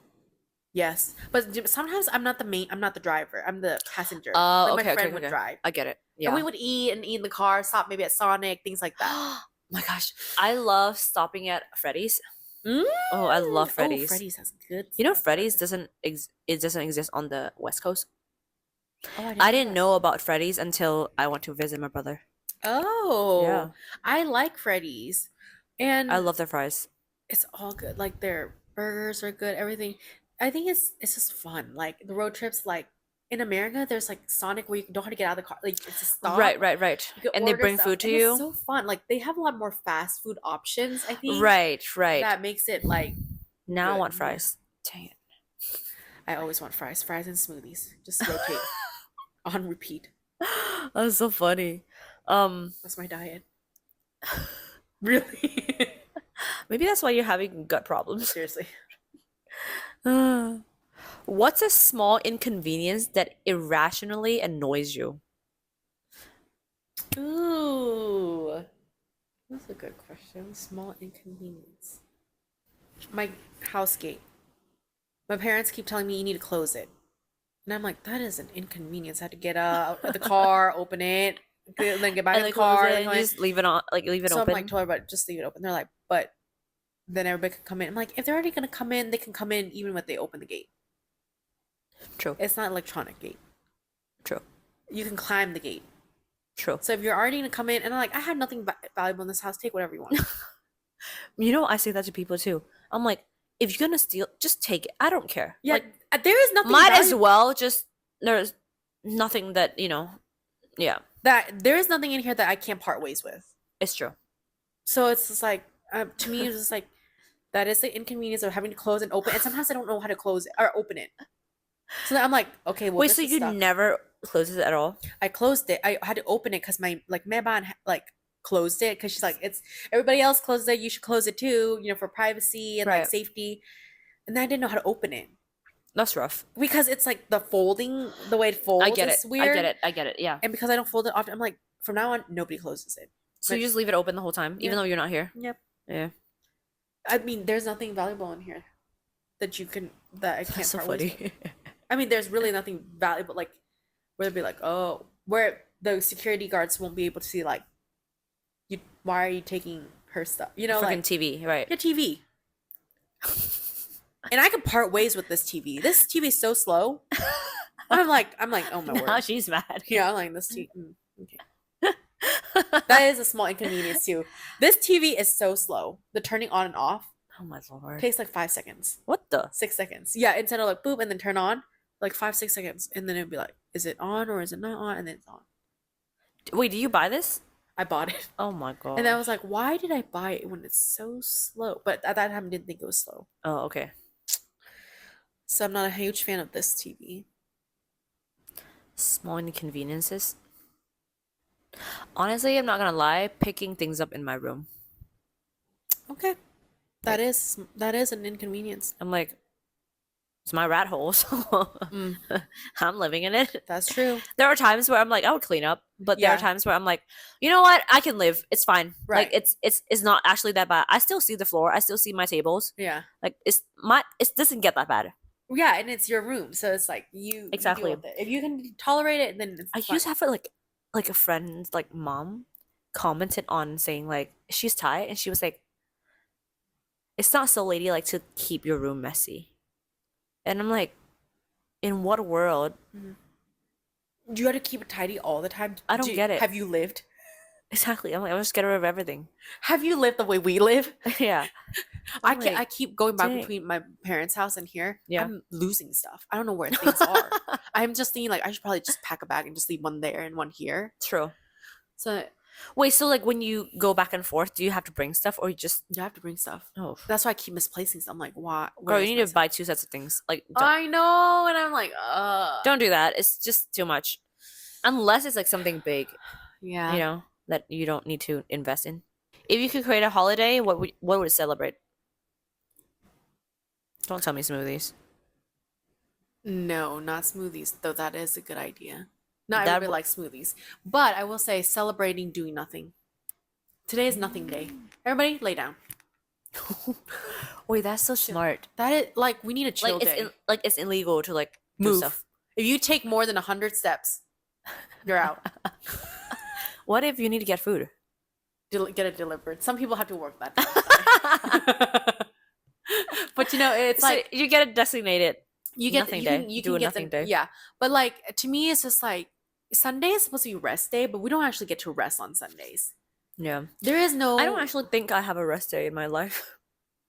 Speaker 2: Yes, but sometimes I'm not the main. I'm not the driver. I'm the passenger.
Speaker 1: Oh,
Speaker 2: Like
Speaker 1: okay,
Speaker 2: my
Speaker 1: okay,
Speaker 2: friend would
Speaker 1: okay.
Speaker 2: drive,
Speaker 1: I get it.
Speaker 2: and we
Speaker 1: Yeah.
Speaker 2: would eat and eat in the car. Stop maybe at Sonic, things like that.
Speaker 1: Oh my gosh, I love stopping at Freddy's.
Speaker 2: Mm.
Speaker 1: Oh, I love
Speaker 2: Oh,
Speaker 1: Freddy's.
Speaker 2: Freddy's has good.
Speaker 1: You know,
Speaker 2: stuff.
Speaker 1: Freddy's it doesn't exist on the West Coast.
Speaker 2: Oh,
Speaker 1: I didn't know about Freddy's until I went to visit my brother.
Speaker 2: Oh,
Speaker 1: Yeah.
Speaker 2: I like Freddy's, and
Speaker 1: I love their fries.
Speaker 2: it's all good. Like their burgers are good. Everything. I think it's just fun. Like the road trips. Like in America, there's like Sonic where you don't have to get out of the car. Like it's a stop.
Speaker 1: Right, right, right.
Speaker 2: You can
Speaker 1: And they
Speaker 2: order
Speaker 1: bring
Speaker 2: stuff,
Speaker 1: food to
Speaker 2: and it's
Speaker 1: you.
Speaker 2: so fun. Like they have a lot more fast food options. I think
Speaker 1: Right, right.
Speaker 2: that makes it like
Speaker 1: Now I
Speaker 2: good.
Speaker 1: want fries. Dang it.
Speaker 2: I always want fries and smoothies. Just rotate on repeat.
Speaker 1: That's so funny.
Speaker 2: That's my diet. Really?
Speaker 1: Maybe that's why you're having gut problems.
Speaker 2: Seriously.
Speaker 1: What's a small inconvenience that irrationally annoys you?
Speaker 2: Ooh. That's a good question. Small inconvenience. My house gate. My parents keep telling me you need to close it. And I'm like, that is an inconvenience. I had to get out of the car, open it, then get back
Speaker 1: And
Speaker 2: in the
Speaker 1: like close
Speaker 2: car.
Speaker 1: it
Speaker 2: then
Speaker 1: and
Speaker 2: come
Speaker 1: you
Speaker 2: in.
Speaker 1: just leave it on, like leave it
Speaker 2: So I'm
Speaker 1: open.
Speaker 2: like, told her, but just leave it open. They're like, but then everybody can come in. I'm like, if they're already gonna come in, they can come in even when they open the gate.
Speaker 1: True,
Speaker 2: It's not electronic gate.
Speaker 1: true,
Speaker 2: You can climb the gate.
Speaker 1: true.
Speaker 2: So if you're already gonna come in, and I'm like, I have nothing valuable in this house. Take whatever you want.
Speaker 1: You know, I say that to people too. I'm like, if you're gonna steal, just take it. I don't care.
Speaker 2: Yeah,
Speaker 1: Like,
Speaker 2: there is nothing.
Speaker 1: might as
Speaker 2: valuable.
Speaker 1: well just there's nothing that yeah,
Speaker 2: That there is nothing in here that I can't part ways with.
Speaker 1: it's true.
Speaker 2: So it's just like to me, it's just like that is the inconvenience of having to close and open. And sometimes I don't know how to close it or open it. So then I'm like, okay, well,
Speaker 1: Wait,
Speaker 2: this
Speaker 1: so
Speaker 2: is
Speaker 1: you
Speaker 2: stuck.
Speaker 1: never close it at all?
Speaker 2: I closed it. I had to open it because my like Meban like closed it because she's like, it's everybody else closed it. You should close it too, for privacy and like
Speaker 1: Right.
Speaker 2: safety. And then I didn't know how to open it
Speaker 1: That's rough.
Speaker 2: because it's like the folding, the way it folds.
Speaker 1: I get it.
Speaker 2: is weird.
Speaker 1: I get it. I get it. Yeah.
Speaker 2: And because I don't fold it often, I'm like, from now on, nobody closes it.
Speaker 1: So you just leave it open the whole time, even
Speaker 2: Yeah.
Speaker 1: though you're not here.
Speaker 2: Yep.
Speaker 1: Yeah.
Speaker 2: I mean, there's nothing valuable in here that I can't
Speaker 1: That's so
Speaker 2: part ways with.
Speaker 1: funny.
Speaker 2: I mean, there's really nothing valuable, like where they'd be like, oh, where the security guards won't be able to see, like, why are you taking her stuff?
Speaker 1: Freaking
Speaker 2: Like
Speaker 1: TV, right?
Speaker 2: your TV. And I could part ways with this TV. This TV is so slow. I'm like, oh my
Speaker 1: Now
Speaker 2: word.
Speaker 1: she's mad.
Speaker 2: Yeah, I'm like this TV. Okay. That is a small inconvenience too. This TV is so slow. The turning on and off
Speaker 1: Oh my lord.
Speaker 2: takes like 5 seconds,
Speaker 1: What the?
Speaker 2: 6 seconds. Yeah, instead of like boop and then turn on, like 5, 6 seconds, and then it'd be like, is it on or is it not on? And then it's on.
Speaker 1: Wait, do you buy this?
Speaker 2: I bought it,
Speaker 1: Oh my god.
Speaker 2: and I was like, why did I buy it when it's so slow? But at that time, I didn't think it was slow.
Speaker 1: Oh, okay.
Speaker 2: So I'm not a huge fan of this TV.
Speaker 1: Small inconveniences. Honestly, I'm not gonna lie, picking things up in my room.
Speaker 2: Okay, that is an inconvenience.
Speaker 1: I'm like, it's my rat hole, so
Speaker 2: Mm,
Speaker 1: I'm living in it.
Speaker 2: that's true.
Speaker 1: There are times where I'm like, I would clean up, but there are
Speaker 2: Yeah.
Speaker 1: times where I'm like, you know what? I can live. It's fine. Like
Speaker 2: Right.
Speaker 1: it's not actually that bad. I still see the floor. I still see my tables.
Speaker 2: Yeah.
Speaker 1: Like it doesn't get that bad.
Speaker 2: Yeah, and it's your room, so it's like you deal
Speaker 1: Exactly.
Speaker 2: with it. If you can tolerate it, then it's
Speaker 1: I
Speaker 2: fine.
Speaker 1: used to have like a friend's like mom commented on saying like she's Thai and she was like, it's not so ladylike to keep your room messy. And I'm like, in what world?
Speaker 2: Do you have to keep it tidy all the time?
Speaker 1: I don't get it.
Speaker 2: Have you lived?
Speaker 1: Exactly. I'm like, I'm just get rid of everything.
Speaker 2: Have you lived the way we live?
Speaker 1: Yeah.
Speaker 2: I
Speaker 1: I'm
Speaker 2: can
Speaker 1: like,
Speaker 2: I keep going back
Speaker 1: dang.
Speaker 2: between my parents' house and here.
Speaker 1: Yeah.
Speaker 2: I'm losing stuff. I don't know where things are. I'm just thinking like I should probably just pack a bag and just leave one there and one here.
Speaker 1: True.
Speaker 2: So
Speaker 1: Wait, so like when you go back and forth, do you have to bring stuff or you just
Speaker 2: you have to bring stuff.
Speaker 1: oh
Speaker 2: That's why I keep misplacing stuff. I'm like, why?
Speaker 1: girl,
Speaker 2: where
Speaker 1: you
Speaker 2: is
Speaker 1: need
Speaker 2: my
Speaker 1: to
Speaker 2: stuff?
Speaker 1: buy 2 sets of things. Like
Speaker 2: I know, and I'm like,
Speaker 1: don't do that. It's just too much. Unless it's like something big,
Speaker 2: yeah.
Speaker 1: you know, that you don't need to invest in. If you could create a holiday, what would it celebrate? Don't tell me smoothies.
Speaker 2: No, not smoothies, though that is a good idea. Not
Speaker 1: That
Speaker 2: everybody
Speaker 1: w-
Speaker 2: likes smoothies. But I will say celebrating doing nothing. Today is nothing day. Everybody lay down.
Speaker 1: Wait, that's so smart.
Speaker 2: That is like we need a chill
Speaker 1: Like it's
Speaker 2: day.
Speaker 1: it's illegal to like do
Speaker 2: Move.
Speaker 1: stuff.
Speaker 2: If you take more than 100 steps, you're out.
Speaker 1: What if you need to get food?
Speaker 2: Get it delivered. Some people have to work that day. But you know, it's
Speaker 1: So
Speaker 2: like
Speaker 1: you get it designated.
Speaker 2: you get
Speaker 1: nothing
Speaker 2: you
Speaker 1: day.
Speaker 2: can you
Speaker 1: Do
Speaker 2: can
Speaker 1: a
Speaker 2: get
Speaker 1: nothing
Speaker 2: the
Speaker 1: day.
Speaker 2: yeah. But like to me it's just like Sunday is supposed to be rest day, but we don't actually get to rest on Sundays.
Speaker 1: Yeah.
Speaker 2: There is no
Speaker 1: I don't actually think I have a rest day in my life.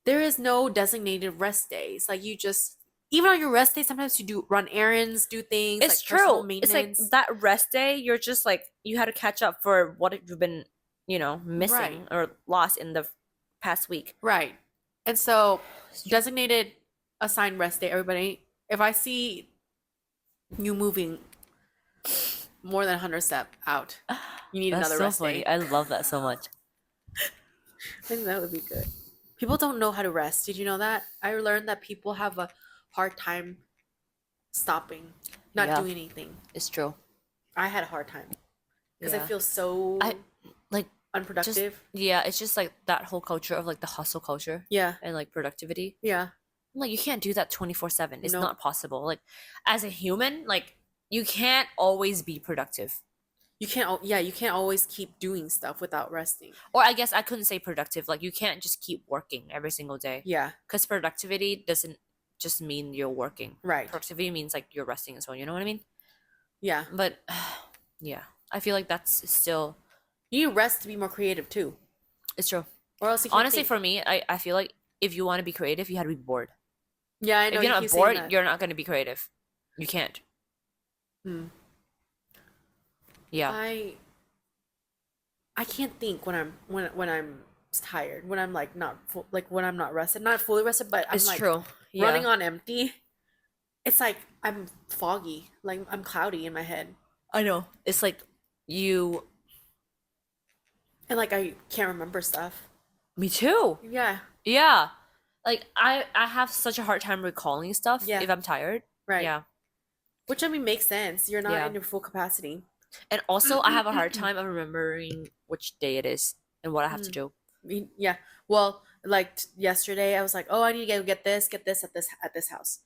Speaker 2: there is no designated rest days. Like you just even on your rest day, sometimes you do run errands, do things
Speaker 1: It's
Speaker 2: like personal
Speaker 1: true. It's like
Speaker 2: maintenance.
Speaker 1: that rest day, you're just like you had to catch up for what you've been, missing
Speaker 2: Right.
Speaker 1: or lost in the past week.
Speaker 2: Right. And so designated assigned rest day, everybody. If I see you moving more than 100 step out, you need
Speaker 1: That's
Speaker 2: another
Speaker 1: so
Speaker 2: rest
Speaker 1: funny.
Speaker 2: day.
Speaker 1: I love that so much.
Speaker 2: I think that would be good. People don't know how to rest. Did you know that? I learned that people have a hard time stopping, not
Speaker 1: Yeah.
Speaker 2: doing anything.
Speaker 1: It's true.
Speaker 2: I had a hard time because I
Speaker 1: Yeah.
Speaker 2: feel so
Speaker 1: I like
Speaker 2: unproductive.
Speaker 1: yeah, it's just like that whole culture of like the hustle culture
Speaker 2: Yeah.
Speaker 1: and like productivity.
Speaker 2: Yeah.
Speaker 1: Like you can't do that 24/7. It's
Speaker 2: No.
Speaker 1: not possible. Like as a human, like you can't always be productive.
Speaker 2: You can't always keep doing stuff without resting.
Speaker 1: Or I guess I couldn't say productive. Like you can't just keep working every single day.
Speaker 2: Yeah.
Speaker 1: Because productivity doesn't just mean you're working.
Speaker 2: Right.
Speaker 1: Productivity means like you're resting as well. You know what I mean?
Speaker 2: Yeah.
Speaker 1: But yeah, I feel like that's still
Speaker 2: You need rest to be more creative too.
Speaker 1: it's true.
Speaker 2: Or else you can't
Speaker 1: Honestly,
Speaker 2: think.
Speaker 1: for me, I feel like if you want to be creative, you have to be bored.
Speaker 2: Yeah, I know
Speaker 1: If
Speaker 2: you
Speaker 1: you're not
Speaker 2: keep saying
Speaker 1: bored,
Speaker 2: that.
Speaker 1: you're not going to be creative. You can't.
Speaker 2: Hmm.
Speaker 1: Yeah.
Speaker 2: I can't think when I'm tired, when I'm like not like when I'm not rested, not fully rested, but I'm
Speaker 1: It's
Speaker 2: like
Speaker 1: true. Yeah.
Speaker 2: running on empty. It's like I'm foggy, like I'm cloudy in my head,
Speaker 1: I know. It's like you.
Speaker 2: and like I can't remember stuff.
Speaker 1: Me too.
Speaker 2: Yeah,
Speaker 1: Yeah. Like I have such a hard time recalling stuff
Speaker 2: Yeah.
Speaker 1: if I'm tired.
Speaker 2: right.
Speaker 1: Yeah.
Speaker 2: Which I mean makes sense. You're not
Speaker 1: Yeah.
Speaker 2: in your full capacity.
Speaker 1: And also I have a hard time of remembering which day it is and what I have to do.
Speaker 2: Yeah. Well, like yesterday, I was like, oh, I need to get this at this house.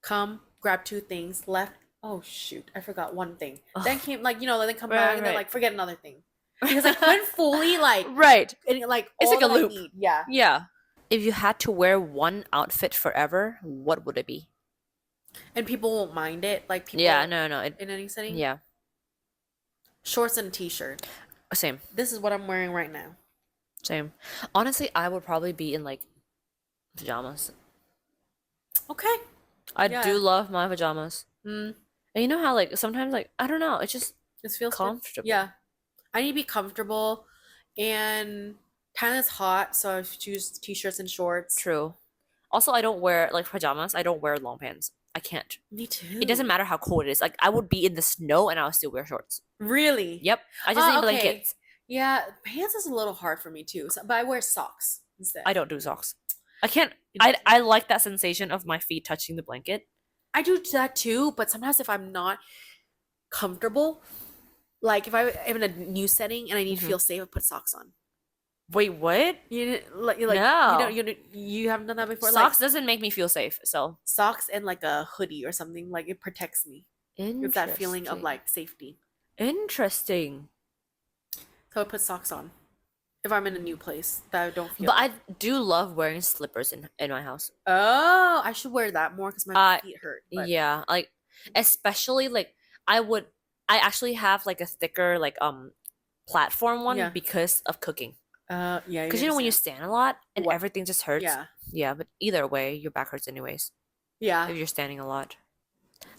Speaker 2: Come, grab 2 things. Left. Oh shoot, I forgot one thing. Then
Speaker 1: Ugh.
Speaker 2: came like then come
Speaker 1: Right,
Speaker 2: back and then
Speaker 1: right.
Speaker 2: like forget another thing because I couldn't fully like
Speaker 1: Right.
Speaker 2: like
Speaker 1: It's
Speaker 2: all
Speaker 1: like a
Speaker 2: that I
Speaker 1: loop.
Speaker 2: need. Yeah.
Speaker 1: Yeah. If you had to wear one outfit forever, what would it be?
Speaker 2: And people won't mind it. Like people
Speaker 1: Yeah, no.
Speaker 2: in any setting.
Speaker 1: Yeah.
Speaker 2: Shorts and a t-shirt.
Speaker 1: Same.
Speaker 2: This is what I'm wearing right now.
Speaker 1: Same. Honestly, I would probably be in like pajamas.
Speaker 2: Okay.
Speaker 1: I
Speaker 2: Yeah.
Speaker 1: do love my pajamas.
Speaker 2: Mm,
Speaker 1: And you know how like sometimes like I don't know, it's just
Speaker 2: this feels good.
Speaker 1: comfortable.
Speaker 2: Yeah. I need to be comfortable, and Thailand's hot, so I choose t-shirts and shorts.
Speaker 1: True. Also, I don't wear like pajamas. I don't wear long pants. I can't.
Speaker 2: Me too.
Speaker 1: It doesn't matter how cold it is. Like I would be in the snow and I'll still wear shorts.
Speaker 2: Really?
Speaker 1: Yep. I just
Speaker 2: Oh,
Speaker 1: need
Speaker 2: okay.
Speaker 1: blankets.
Speaker 2: Yeah, pants is a little hard for me too. So, but I wear socks instead.
Speaker 1: I don't do socks. I can't. I like that sensation of my feet touching the blanket.
Speaker 2: I do that too, but sometimes if I'm not comfortable, like if I'm in a new setting and I need to
Speaker 1: Mhm.
Speaker 2: feel safe, I put socks on.
Speaker 1: Wait, what?
Speaker 2: Like
Speaker 1: No.
Speaker 2: you haven't done that before.
Speaker 1: Socks doesn't make me feel safe. So
Speaker 2: Socks and like a hoodie or something, like it protects me. It's that feeling of
Speaker 1: interesting.
Speaker 2: like safety.
Speaker 1: Interesting.
Speaker 2: So I put socks on if I'm in a new place that I don't feel.
Speaker 1: But I do love wearing slippers in my house.
Speaker 2: Oh, I should wear that more because my feet hurt. But
Speaker 1: Yeah, like especially like I actually have like a thicker like platform one
Speaker 2: Yeah.
Speaker 1: because of cooking.
Speaker 2: Yeah.
Speaker 1: Because you know when you stand a lot and
Speaker 2: What?
Speaker 1: everything just hurts.
Speaker 2: Yeah.
Speaker 1: Yeah, but either way, your back hurts anyways
Speaker 2: Yeah.
Speaker 1: if you're standing a lot.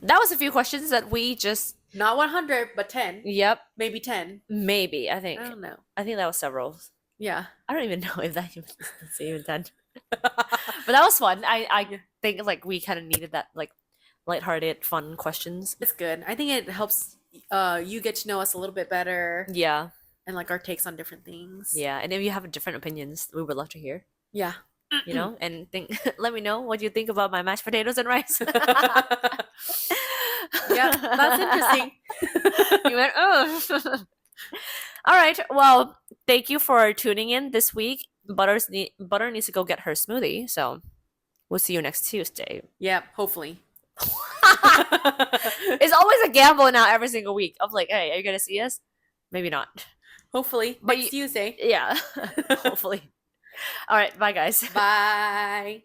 Speaker 1: That was a few questions that we just
Speaker 2: Not 100, but 10.
Speaker 1: yep,
Speaker 2: Maybe 10.
Speaker 1: maybe. I
Speaker 2: I
Speaker 1: think
Speaker 2: don't know.
Speaker 1: that was several.
Speaker 2: Yeah.
Speaker 1: I don't even know if that even that's even done. But that was fun. I
Speaker 2: Yeah.
Speaker 1: think like we kind of needed that like lighthearted, fun questions.
Speaker 2: It's good. I think it helps you get to know us a little bit better
Speaker 1: Yeah,
Speaker 2: and like our takes on different things.
Speaker 1: yeah. And if you have different opinions, we would love to hear.
Speaker 2: Yeah.
Speaker 1: You know, and think. Let me know what you think about my mashed potatoes and rice.
Speaker 2: Yeah, that's interesting.
Speaker 1: You went, oh. All right. Well, thank you for tuning in this week. Butter needs to go get her smoothie, so we'll see you next Tuesday.
Speaker 2: Yeah, hopefully.
Speaker 1: It's always a gamble now every single week of like, hey, are you gonna see us? Maybe not.
Speaker 2: Hopefully.
Speaker 1: But
Speaker 2: Next Tuesday.
Speaker 1: Yeah, hopefully. All right, bye guys.
Speaker 2: Bye.